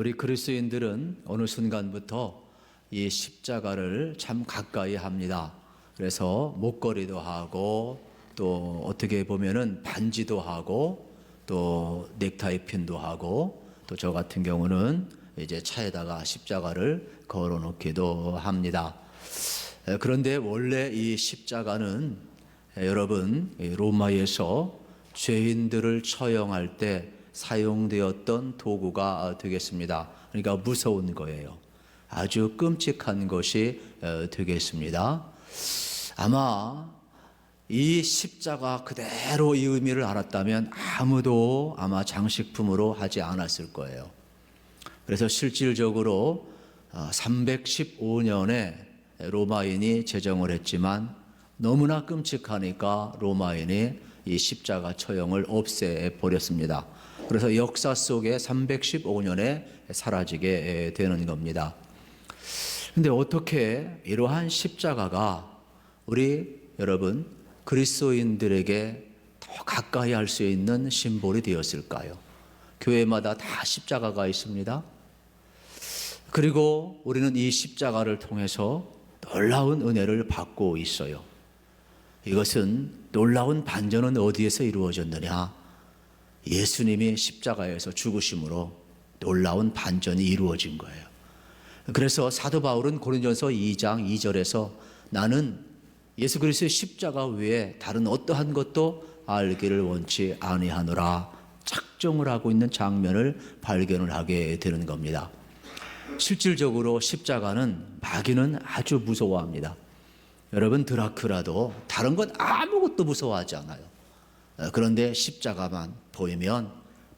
우리 그리스도인들은 어느 순간부터 이 십자가를 참 가까이 합니다. 그래서 목걸이도 하고 또 어떻게 보면은 반지도 하고 또 넥타이 핀도 하고 또 저 같은 경우는 이제 차에다가 십자가를 걸어 놓기도 합니다. 그런데 원래 이 십자가는 여러분 로마에서 죄인들을 처형할 때 사용되었던 도구가 되겠습니다. 그러니까 무서운 거예요. 아주 끔찍한 것이 되겠습니다. 아마 이 십자가 그대로 이 의미를 알았다면 아무도 아마 장식품으로 하지 않았을 거예요. 그래서 실질적으로 315년에 로마인이 제정을 했지만 너무나 끔찍하니까 로마인이 이 십자가 처형을 없애버렸습니다. 그래서 역사 속에 315년에 사라지게 되는 겁니다. 근데 어떻게 이러한 십자가가 우리 여러분 그리스도인들에게 더 가까이 할 수 있는 심볼이 되었을까요? 교회마다 다 십자가가 있습니다. 그리고 우리는 이 십자가를 통해서 놀라운 은혜를 받고 있어요. 이것은 놀라운 반전은 어디에서 이루어졌느냐? 예수님이 십자가에서 죽으심으로 놀라운 반전이 이루어진 거예요. 그래서 사도 바울은 고린도전서 2장 2절에서 나는 예수 그리스도의 십자가 외에 다른 어떠한 것도 알기를 원치 아니하노라 작정을 하고 있는 장면을 발견을 하게 되는 겁니다. 실질적으로 십자가는 마귀는 아주 무서워합니다. 여러분 드라큘라도 다른 건 아무것도 무서워하지 않아요. 그런데 십자가만 보이면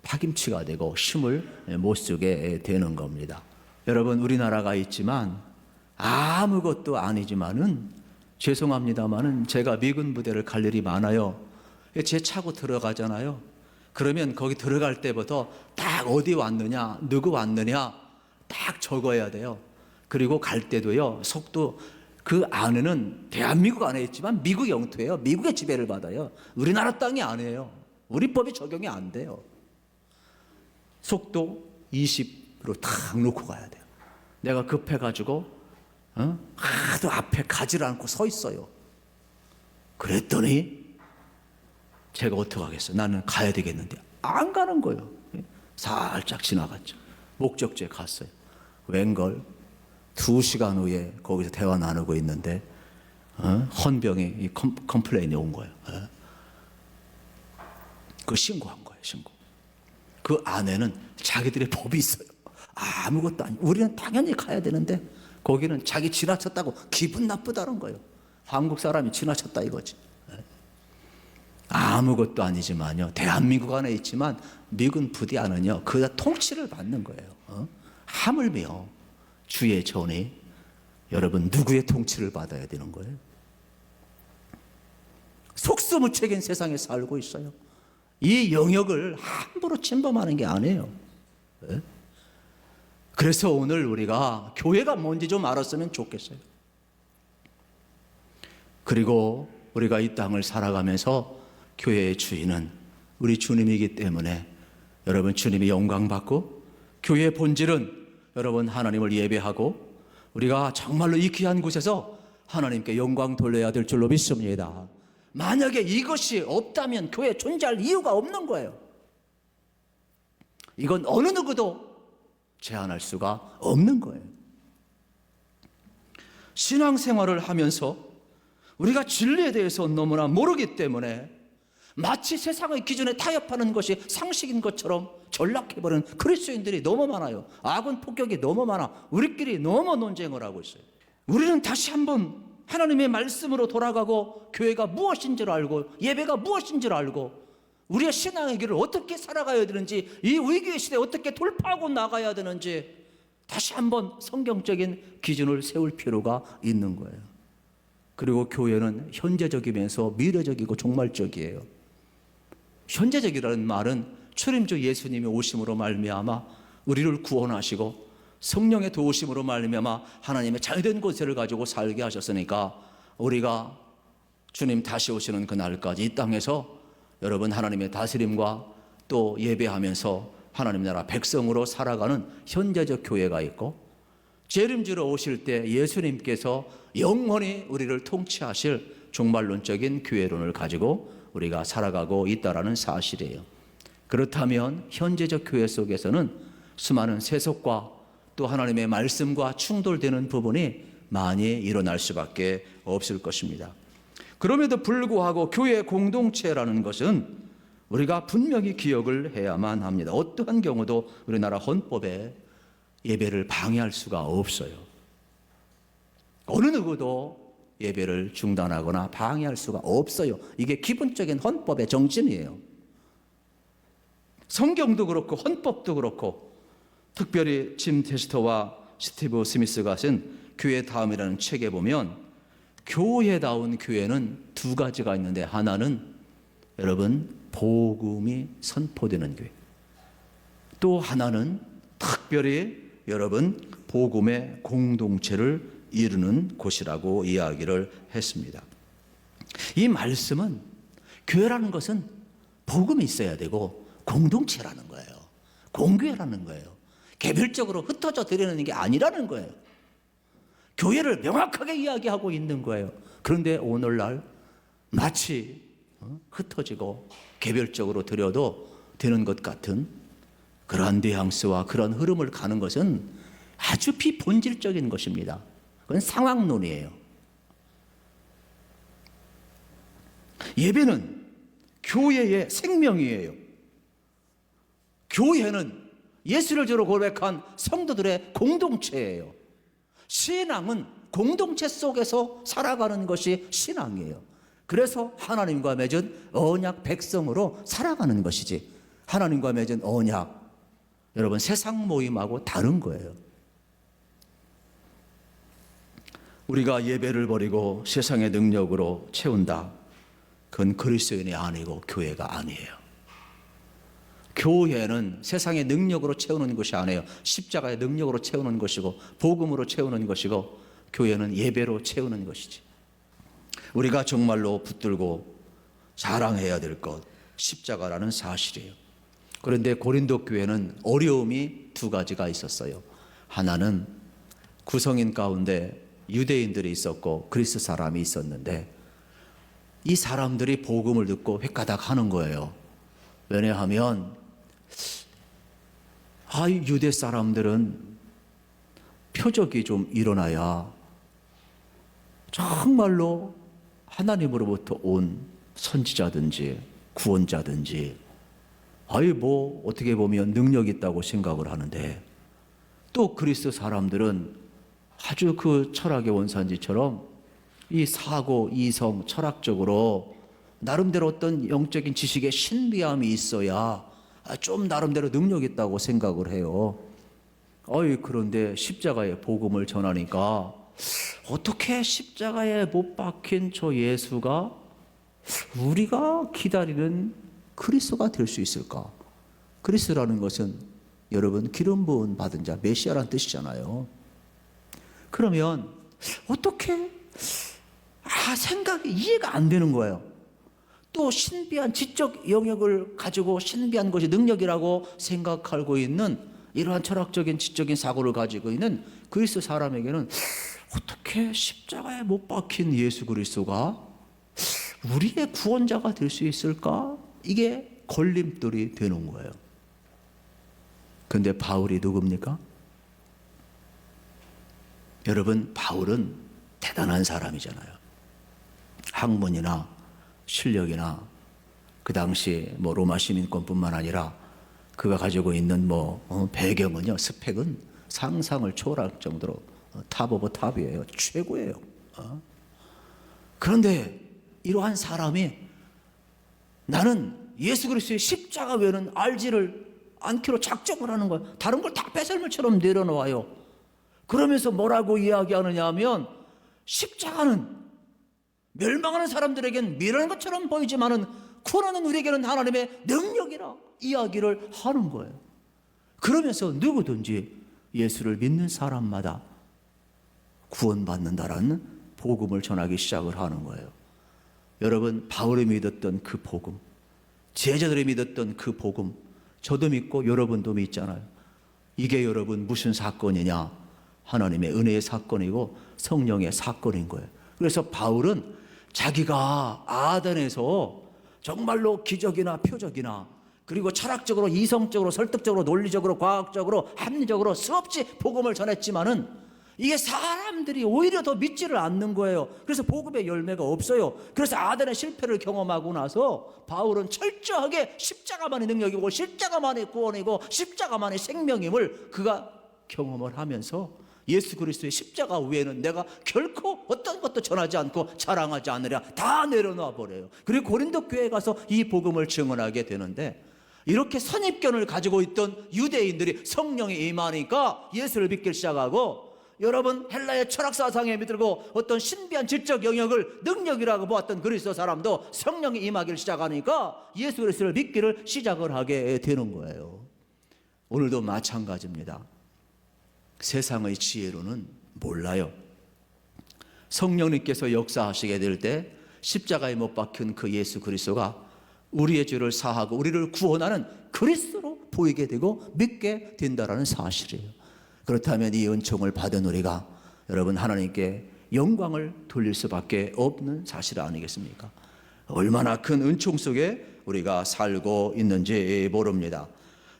파김치가 되고 힘을 못 쓰게 되는 겁니다. 여러분 우리나라가 있지만 아무것도 아니지만은 죄송합니다만은 제가 미군 부대를 갈 일이 많아요. 제 차고 들어가잖아요. 그러면 거기 들어갈 때부터 딱 어디 왔느냐, 누구 왔느냐 딱 적어야 돼요. 그리고 갈 때도요, 속도 그 안에는 대한민국 안에 있지만 미국 영토예요. 미국의 지배를 받아요. 우리나라 땅이 아니에요. 우리 법이 적용이 안 돼요. 속도 20으로 탁 놓고 가야 돼요. 내가 급해가지고 하도 앞에 가지를 않고 서 있어요. 그랬더니 제가 어떡하겠어요? 나는 가야 되겠는데 안 가는 거예요. 살짝 지나갔죠. 목적지에 갔어요. 웬걸 2시간 후에 거기서 대화 나누고 있는데 헌병이 컴플레인이 온 거예요. 그 신고한 거예요. 신고. 그 안에는 자기들의 법이 있어요. 아무것도 아니고 우리는 당연히 가야 되는데 거기는 자기 지나쳤다고 기분 나쁘다는 거예요. 한국 사람이 지나쳤다 이거지. 아무것도 아니지만요. 대한민국 안에 있지만 미군 부대 안은요. 그다 통치를 받는 거예요. 하물며 주의 전이 여러분 누구의 통치를 받아야 되는 거예요? 속수무책인 세상에 살고 있어요. 이 영역을 함부로 침범하는 게 아니에요. 그래서 오늘 우리가 교회가 뭔지 좀 알았으면 좋겠어요. 그리고 우리가 이 땅을 살아가면서 교회의 주인은 우리 주님이기 때문에 여러분 주님이 영광 받고 교회의 본질은 여러분 하나님을 예배하고 우리가 정말로 이 귀한 곳에서 하나님께 영광 돌려야 될 줄로 믿습니다. 만약에 이것이 없다면 교회 존재할 이유가 없는 거예요. 이건 어느 누구도 제한할 수가 없는 거예요. 신앙생활을 하면서 우리가 진리에 대해서 너무나 모르기 때문에 마치 세상의 기준에 타협하는 것이 상식인 것처럼 전락해버리는 그리스도인들이 너무 많아요. 악은 폭격이 너무 많아. 우리끼리 너무 논쟁을 하고 있어요. 우리는 다시 한번 하나님의 말씀으로 돌아가고 교회가 무엇인지를 알고 예배가 무엇인지를 알고 우리의 신앙의 길을 어떻게 살아가야 되는지 이 위기의 시대에 어떻게 돌파하고 나가야 되는지 다시 한번 성경적인 기준을 세울 필요가 있는 거예요. 그리고 교회는 현재적이면서 미래적이고 종말적이에요. 현재적이라는 말은 초림주 예수님의 오심으로 말미암아 우리를 구원하시고 성령의 도우심으로 말미암아 하나님의 잘된 권세를 가지고 살게 하셨으니까 우리가 주님 다시 오시는 그날까지 이 땅에서 여러분 하나님의 다스림과 또 예배하면서 하나님 나라 백성으로 살아가는 현재적 교회가 있고, 재림주로 오실 때 예수님께서 영원히 우리를 통치하실 종말론적인 교회론을 가지고 우리가 살아가고 있다는 사실이에요. 그렇다면 현재적 교회 속에서는 수많은 세속과 또 하나님의 말씀과 충돌되는 부분이 많이 일어날 수밖에 없을 것입니다. 그럼에도 불구하고 교회 공동체라는 것은 우리가 분명히 기억을 해야만 합니다. 어떠한 경우도 우리나라 헌법에 예배를 방해할 수가 없어요. 어느 누구도 예배를 중단하거나 방해할 수가 없어요. 이게 기본적인 헌법의 정신이에요. 성경도 그렇고 헌법도 그렇고, 특별히 짐 테스터와 스티브 스미스가 쓴 교회 다음이라는 책에 보면 교회다운 교회는 두 가지가 있는데, 하나는 여러분 복음이 선포되는 교회, 또 하나는 특별히 여러분 복음의 공동체를 이루는 곳이라고 이야기를 했습니다. 이 말씀은 교회라는 것은 복음이 있어야 되고 공동체라는 거예요. 공교회라는 거예요. 개별적으로 흩어져 드리는 게 아니라는 거예요. 교회를 명확하게 이야기하고 있는 거예요. 그런데 오늘날 마치 흩어지고 개별적으로 드려도 되는 것 같은 그러한 뉘앙스와 그런 흐름을 가는 것은 아주 비본질적인 것입니다. 그건 상황론이에요. 예배는 교회의 생명이에요. 교회는 예수를 주로 고백한 성도들의 공동체예요. 신앙은 공동체 속에서 살아가는 것이 신앙이에요. 그래서 하나님과 맺은 언약 백성으로 살아가는 것이지, 하나님과 맺은 언약, 여러분 세상 모임하고 다른 거예요. 우리가 예배를 버리고 세상의 능력으로 채운다, 그건 그리스도인이 아니고 교회가 아니에요. 교회는 세상의 능력으로 채우는 것이 아니에요. 십자가의 능력으로 채우는 것이고 복음으로 채우는 것이고, 교회는 예배로 채우는 것이지. 우리가 정말로 붙들고 자랑해야 될 것, 십자가라는 사실이에요. 그런데 고린도 교회는 어려움이 두 가지가 있었어요. 하나는 구성인 가운데 유대인들이 있었고 그리스 사람이 있었는데, 이 사람들이 복음을 듣고 획가닥 하는 거예요. 왜냐하면 유대 사람들은 표적이 좀 일어나야 정말로 하나님으로부터 온 선지자든지 구원자든지 어떻게 보면 능력 있다고 생각을 하는데, 또 그리스 사람들은 아주 그 철학의 원산지처럼 이 사고, 이성, 철학적으로 나름대로 어떤 영적인 지식의 신비함이 있어야 좀 나름대로 능력 있다고 생각을 해요. 그런데 십자가의 복음을 전하니까 어떻게 십자가에 못 박힌 저 예수가 우리가 기다리는 그리스도가 될 수 있을까? 그리스도라는 것은 여러분 기름 부은 받은 자, 메시아라는 뜻이잖아요. 그러면 어떻게 생각이 이해가 안 되는 거예요. 또 신비한 지적 영역을 가지고 신비한 것이 능력이라고 생각하고 있는 이러한 철학적인 지적인 사고를 가지고 있는 그리스도 사람에게는 어떻게 십자가에 못 박힌 예수 그리스도가 우리의 구원자가 될 수 있을까? 이게 걸림돌이 되는 거예요. 그런데 바울이 누굽니까? 여러분, 바울은 대단한 사람이잖아요. 학문이나 실력이나 그 당시 로마 시민권뿐만 아니라 그가 가지고 있는 배경은요, 스펙은 상상을 초월할 정도로 탑 오브 탑이에요. 최고예요. 그런데 이러한 사람이 나는 예수 그리스도의 십자가 외에는 알지를 않기로 작정을 하는 거예요. 다른 걸 다 배설물처럼 내려놓아요. 그러면서 뭐라고 이야기하느냐 하면, 십자가는 멸망하는 사람들에겐 미련한 것처럼 보이지만은 구원하는 우리에게는 하나님의 능력이라 이야기를 하는 거예요. 그러면서 누구든지 예수를 믿는 사람마다 구원받는다라는 복음을 전하기 시작을 하는 거예요. 여러분, 바울이 믿었던 그 복음, 제자들이 믿었던 그 복음, 저도 믿고 여러분도 믿잖아요. 이게 여러분 무슨 사건이냐? 하나님의 은혜의 사건이고 성령의 사건인 거예요. 그래서 바울은 자기가 아덴에서 정말로 기적이나 표적이나 그리고 철학적으로 이성적으로 설득적으로 논리적으로 과학적으로 합리적으로 수없이 복음을 전했지만은 이게 사람들이 오히려 더 믿지를 않는 거예요. 그래서 복음의 열매가 없어요. 그래서 아덴의 실패를 경험하고 나서 바울은 철저하게 십자가만의 능력이고 십자가만의 구원이고 십자가만의 생명임을 그가 경험을 하면서 예수 그리스도의 십자가 외에는 내가 결코 어떤 것도 전하지 않고 자랑하지 않으랴 다 내려놔 버려요. 그리고 고린도 교회에 가서 이 복음을 증언하게 되는데, 이렇게 선입견을 가지고 있던 유대인들이 성령이 임하니까 예수를 믿기 시작하고, 여러분 헬라의 철학 사상에 믿들고 어떤 신비한 지적 영역을 능력이라고 보았던 그리스도 사람도 성령이 임하기를 시작하니까 예수 그리스도를 믿기를 시작을 하게 되는 거예요. 오늘도 마찬가지입니다. 세상의 지혜로는 몰라요. 성령님께서 역사하시게 될 때 십자가에 못 박힌 그 예수 그리스도가 우리의 죄를 사하고 우리를 구원하는 그리스도로 보이게 되고 믿게 된다라는 사실이에요. 그렇다면 이 은총을 받은 우리가 여러분 하나님께 영광을 돌릴 수밖에 없는 사실 아니겠습니까? 얼마나 큰 은총 속에 우리가 살고 있는지 모릅니다.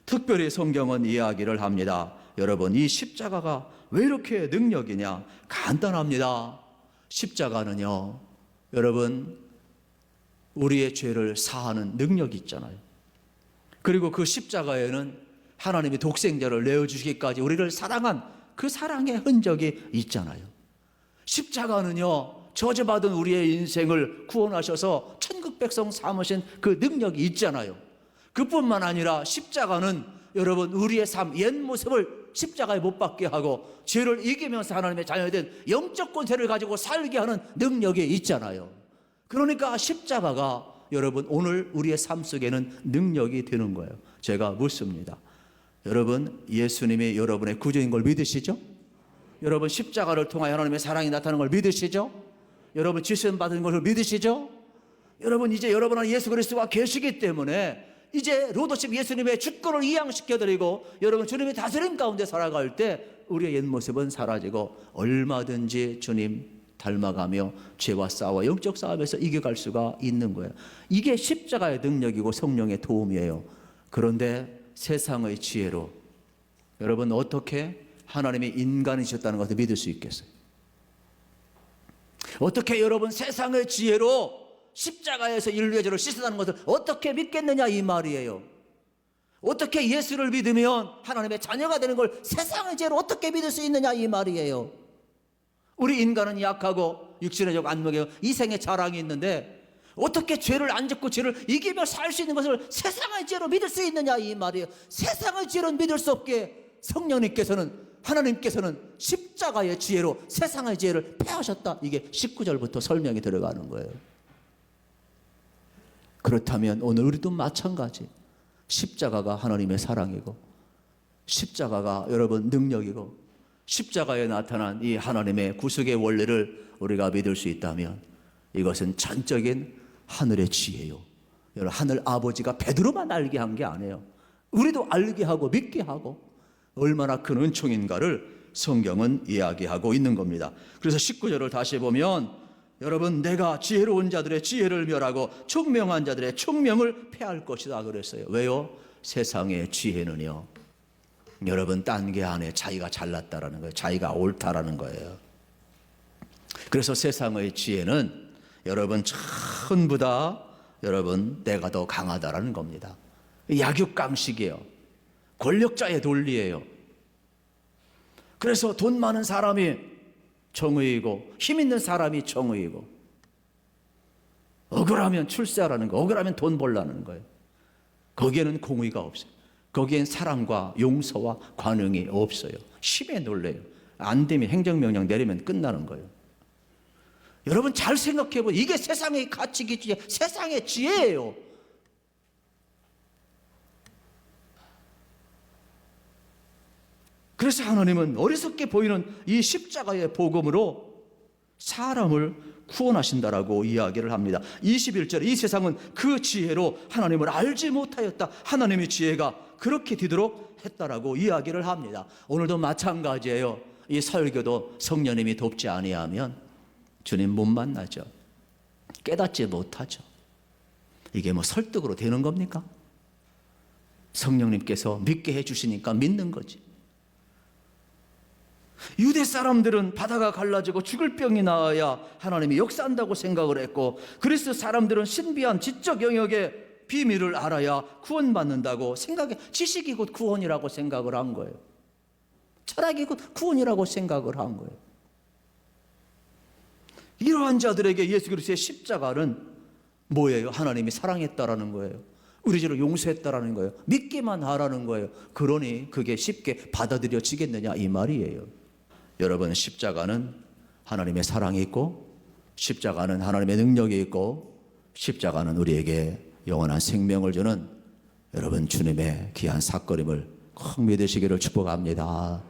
특별히 성경은 이야기를 합니다. 여러분, 이 십자가가 왜 이렇게 능력이냐? 간단합니다. 십자가는요, 여러분, 우리의 죄를 사하는 능력이 있잖아요. 그리고 그 십자가에는 하나님이 독생자를 내어주시기까지 우리를 사랑한 그 사랑의 흔적이 있잖아요. 십자가는요, 저주받은 우리의 인생을 구원하셔서 천국 백성 삼으신 그 능력이 있잖아요. 그뿐만 아니라 십자가는 여러분 우리의 삶, 옛 모습을 십자가에 못 박게 하고 죄를 이기면서 하나님의 자녀된 영적 권세를 가지고 살게 하는 능력이 있잖아요. 그러니까 십자가가 여러분 오늘 우리의 삶 속에는 능력이 되는 거예요. 제가 묻습니다. 여러분, 예수님이 여러분의 구주인 걸 믿으시죠? 여러분, 십자가를 통하여 하나님의 사랑이 나타나는 걸 믿으시죠? 여러분, 지신 받은 것을 믿으시죠? 여러분, 이제 여러분 안에 예수 그리스도가 계시기 때문에 이제 로도십 예수님의 주권을 이양시켜드리고 여러분 주님의 다스림 가운데 살아갈 때 우리의 옛 모습은 사라지고 얼마든지 주님 닮아가며 죄와 싸워 영적 싸움에서 이겨갈 수가 있는 거예요. 이게 십자가의 능력이고 성령의 도움이에요. 그런데 세상의 지혜로 여러분 어떻게 하나님이 인간이셨다는 것을 믿을 수 있겠어요? 어떻게 여러분 세상의 지혜로 십자가에서 인류의 죄를 씻어다는 것을 어떻게 믿겠느냐 이 말이에요. 어떻게 예수를 믿으면 하나님의 자녀가 되는 걸 세상의 죄로 어떻게 믿을 수 있느냐 이 말이에요. 우리 인간은 약하고 육신의 적 안목에 이생의 자랑이 있는데 어떻게 죄를 안 짓고 죄를 이기며 살 수 있는 것을 세상의 죄로 믿을 수 있느냐 이 말이에요. 세상의 죄로는 믿을 수 없게 성령님께서는 하나님께서는 십자가의 지혜로 세상의 지혜를 패하셨다. 이게 19절부터 설명이 들어가는 거예요. 그렇다면 오늘 우리도 마찬가지. 십자가가 하나님의 사랑이고 십자가가 여러분 능력이고 십자가에 나타난 이 하나님의 구속의 원리를 우리가 믿을 수 있다면 이것은 전적인 하늘의 지혜요. 여러분 하늘 아버지가 베드로만 알게 한 게 아니에요. 우리도 알게 하고 믿게 하고 얼마나 큰 은총인가를 성경은 이야기하고 있는 겁니다. 그래서 19절을 다시 보면 여러분 내가 지혜로운 자들의 지혜를 멸하고 총명한 자들의 총명을 패할 것이다 그랬어요. 왜요? 세상의 지혜는요 여러분 딴 게 안에 자기가 잘났다라는 거예요. 자기가 옳다라는 거예요. 그래서 세상의 지혜는 여러분 전부 다 여러분 내가 더 강하다라는 겁니다. 약육강식이에요. 권력자의 논리예요. 그래서 돈 많은 사람이 정의이고 힘 있는 사람이 정의이고 억울하면 출세하라는 거, 억울하면 돈 벌라는 거예요. 거기에는 공의가 없어요. 거기엔 사랑과 용서와 관용이 없어요. 힘에 놀래요. 안 되면 행정명령 내리면 끝나는 거예요. 여러분 잘 생각해 보세요. 이게 세상의 가치 기준이에요. 세상의 지혜예요. 그래서 하나님은 어리석게 보이는 이 십자가의 복음으로 사람을 구원하신다라고 이야기를 합니다. 21절에 이 세상은 그 지혜로 하나님을 알지 못하였다. 하나님의 지혜가 그렇게 되도록 했다라고 이야기를 합니다. 오늘도 마찬가지예요. 이 설교도 성령님이 돕지 아니하면 주님 못 만나죠. 깨닫지 못하죠. 이게 뭐 설득으로 되는 겁니까? 성령님께서 믿게 해주시니까 믿는 거지. 유대 사람들은 바다가 갈라지고 죽을 병이 나아야 하나님이 역사한다고 생각을 했고, 그리스 사람들은 신비한 지적 영역의 비밀을 알아야 구원받는다고 생각해. 지식이 곧 구원이라고 생각을 한 거예요. 철학이 곧 구원이라고 생각을 한 거예요. 이러한 자들에게 예수 그리스도의 십자가는 뭐예요? 하나님이 사랑했다라는 거예요. 우리 죄를 용서했다라는 거예요. 믿기만 하라는 거예요. 그러니 그게 쉽게 받아들여지겠느냐 이 말이에요. 여러분, 십자가는 하나님의 사랑이 있고, 십자가는 하나님의 능력이 있고, 십자가는 우리에게 영원한 생명을 주는 여러분 주님의 귀한 사건임을 꼭 믿으시기를 축복합니다.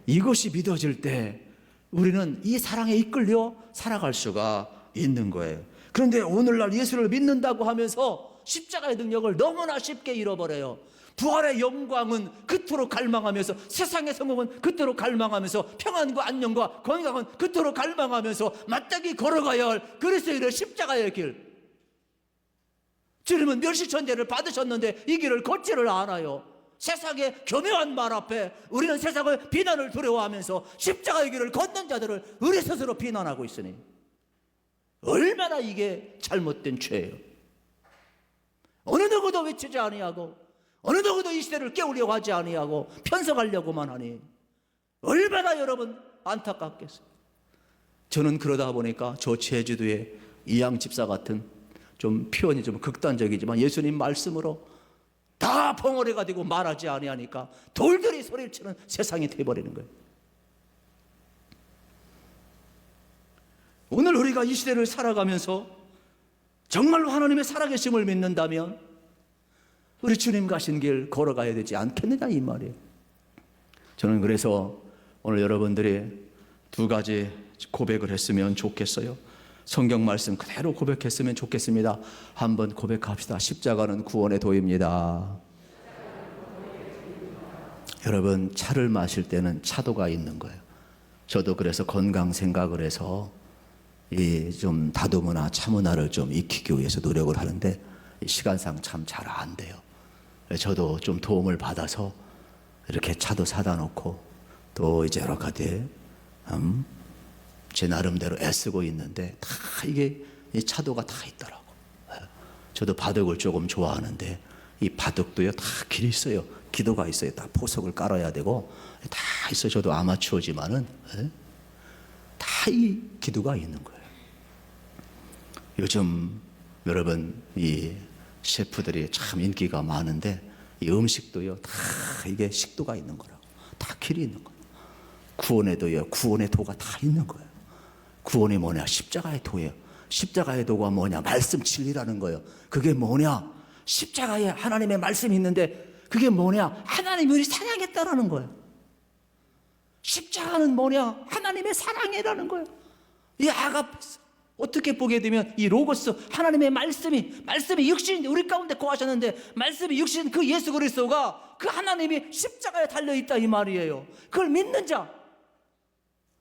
이것이 믿어질 때 우리는 이 사랑에 이끌려 살아갈 수가 있는 거예요. 그런데 오늘날 예수를 믿는다고 하면서 십자가의 능력을 너무나 쉽게 잃어버려요. 부활의 영광은 그토록 갈망하면서, 세상의 성공은 그토록 갈망하면서, 평안과 안녕과 건강은 그토록 갈망하면서 마땅히 걸어가야 할 그리스도의 십자가의 길. 주님은 멸시천대를 받으셨는데 이 길을 걷지를 않아요. 세상의 교묘한 말 앞에 우리는 세상의 비난을 두려워하면서 십자가의 길을 걷는 자들을 우리 스스로 비난하고 있으니 얼마나 이게 잘못된 죄예요. 어느 누구도 외치지 아니하고, 어느 누구도 이 시대를 깨우려고 하지 아니하고 편성하려고만 하니 얼마나 여러분 안타깝겠어요. 저는 그러다 보니까 저 제주도의 이양 집사 같은, 좀 표현이 좀 극단적이지만 예수님 말씀으로 다 벙어리가 되고 말하지 아니하니까 돌들이 소리를 치는 세상이 되어버리는 거예요. 오늘 우리가 이 시대를 살아가면서 정말로 하나님의 살아계심을 믿는다면 우리 주님 가신 길 걸어가야 되지 않겠느냐 이 말이에요. 저는 그래서 오늘 여러분들이 두 가지 고백을 했으면 좋겠어요. 성경 말씀 그대로 고백했으면 좋겠습니다. 한번 고백합시다. 십자가는 구원의 도입니다. 여러분, 차를 마실 때는 차도가 있는 거예요. 저도 그래서 건강 생각을 해서 이 좀 다도문화, 차문화를 좀 익히기 위해서 노력을 하는데 시간상 참 잘 안 돼요. 저도 좀 도움을 받아서 이렇게 차도 사다 놓고 또 이제 여러 가지 제 나름대로 애쓰고 있는데 다 이게 이 차도가 다 있더라고. 저도 바둑을 조금 좋아하는데 이 바둑도요 다 길이 있어요. 기도가 있어요. 다 포석을 깔아야 되고 다 있어요. 저도 아마추어지만은 다 이 기도가 있는 거예요. 요즘 여러분 이 셰프들이 참 인기가 많은데 이 음식도요 다 이게 식도가 있는 거라고. 다 길이 있는 거예요. 구원에도요 구원의 도가 다 있는 거예요. 구원이 뭐냐? 십자가의 도예요. 십자가의 도가 뭐냐? 말씀 진리라는 거예요. 그게 뭐냐? 십자가에 하나님의 말씀이 있는데 그게 뭐냐? 하나님이 우리 사랑했다라는 거예요. 십자가는 뭐냐? 하나님의 사랑이라는 거예요. 이 아가페스, 어떻게 보게 되면 이 로고스, 하나님의 말씀이 육신인데 우리 가운데 거하셨는데 말씀이 육신 그 예수 그리스도가 그 하나님이 십자가에 달려있다 이 말이에요. 그걸 믿는 자,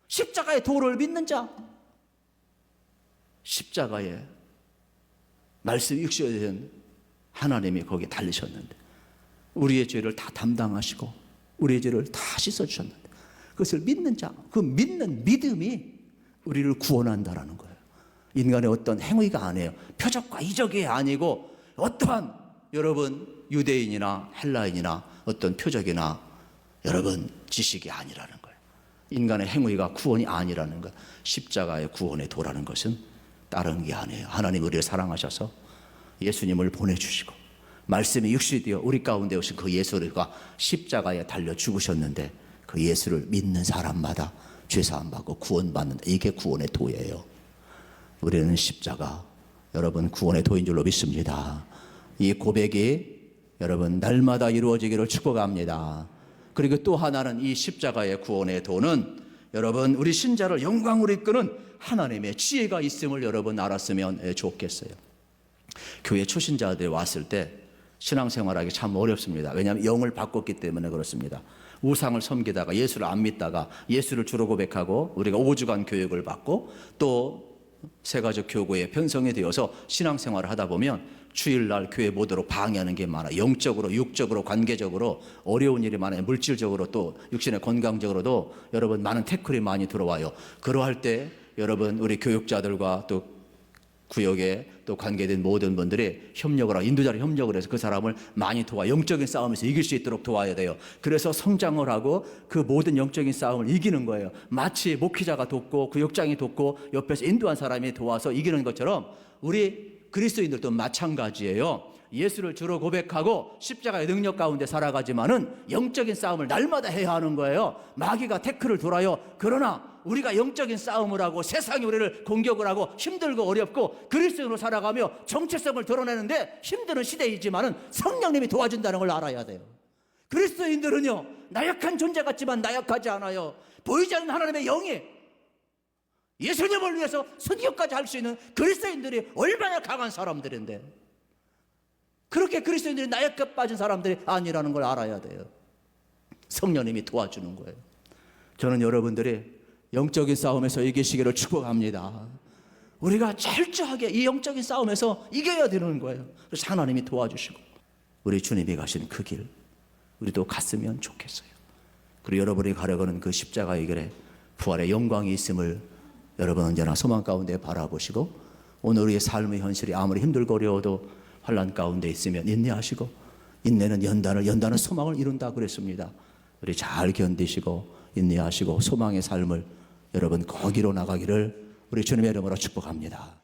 십자가의 도를 믿는 자, 십자가에 말씀이 육신이 된 하나님이 거기에 달리셨는데 우리의 죄를 다 담당하시고 우리의 죄를 다 씻어주셨는데 그것을 믿는 자, 그 믿는 믿음이 우리를 구원한다라는 거예요. 인간의 어떤 행위가 아니에요. 표적과 이적이 아니고 어떠한 여러분 유대인이나 헬라인이나 어떤 표적이나 여러분 지식이 아니라는 거예요. 인간의 행위가 구원이 아니라는 거예요. 십자가의 구원의 도라는 것은 다른 게 아니에요. 하나님 우리를 사랑하셔서 예수님을 보내주시고 말씀이 육신이 되어 우리 가운데 오신 그 예수가 십자가에 달려 죽으셨는데 그 예수를 믿는 사람마다 죄사함 받고 구원받는, 이게 구원의 도예요. 우리는 십자가, 여러분 구원의 도인 줄로 믿습니다. 이 고백이 여러분 날마다 이루어지기를 축복합니다. 그리고 또 하나는 이 십자가의 구원의 도는 여러분 우리 신자를 영광으로 이끄는 하나님의 지혜가 있음을 여러분 알았으면 좋겠어요. 교회 초신자들 왔을 때 신앙생활하기 참 어렵습니다. 왜냐하면 영을 바꿨기 때문에 그렇습니다. 우상을 섬기다가 예수를 안 믿다가 예수를 주로 고백하고 우리가 5주간 교육을 받고 또 세가족 교구에 편성이 되어서 신앙생활을 하다 보면 주일날 교회 못 오도록 방해하는 게 많아요. 영적으로, 육적으로, 관계적으로 어려운 일이 많아요. 물질적으로 또 육신의 건강적으로도 여러분 많은 태클이 많이 들어와요. 그러할 때 여러분 우리 교육자들과 또 구역에 또 관계된 모든 분들이 협력을 하고 인도자로 협력을 해서 그 사람을 많이 도와 영적인 싸움에서 이길 수 있도록 도와야 돼요. 그래서 성장을 하고 그 모든 영적인 싸움을 이기는 거예요. 마치 목회자가 돕고 구역장이 돕고 옆에서 인도한 사람이 도와서 이기는 것처럼 우리 그리스도인들도 마찬가지예요. 예수를 주로 고백하고 십자가의 능력 가운데 살아가지만은 영적인 싸움을 날마다 해야 하는 거예요. 마귀가 태클을 돌아요. 그러나 우리가 영적인 싸움을 하고 세상이 우리를 공격을 하고 힘들고 어렵고 그리스도인으로 살아가며 정체성을 드러내는데 힘드는 시대이지만은 성령님이 도와준다는 걸 알아야 돼요. 그리스도인들은요, 나약한 존재 같지만 나약하지 않아요. 보이지 않는 하나님의 영이 예수님을 위해서 선교까지 할 수 있는 그리스도인들이 얼마나 강한 사람들인데, 그렇게 그리스도인들이 나약해 빠진 사람들이 아니라는 걸 알아야 돼요. 성령님이 도와주는 거예요. 저는 여러분들이 영적인 싸움에서 이기시기를 축복합니다. 우리가 철저하게 이 영적인 싸움에서 이겨야 되는 거예요. 그래서 하나님이 도와주시고 우리 주님이 가신 그 길 우리도 갔으면 좋겠어요. 그리고 여러분이 가려고는 그 십자가의 길에 부활의 영광이 있음을 여러분 언제나 소망 가운데 바라보시고, 오늘 우리의 삶의 현실이 아무리 힘들고 어려워도 환난 가운데 있으면 인내하시고, 인내는 연단은 소망을 이룬다 그랬습니다. 우리 잘 견디시고 인내하시고 소망의 삶을 여러분 거기로 나가기를 우리 주님의 이름으로 축복합니다.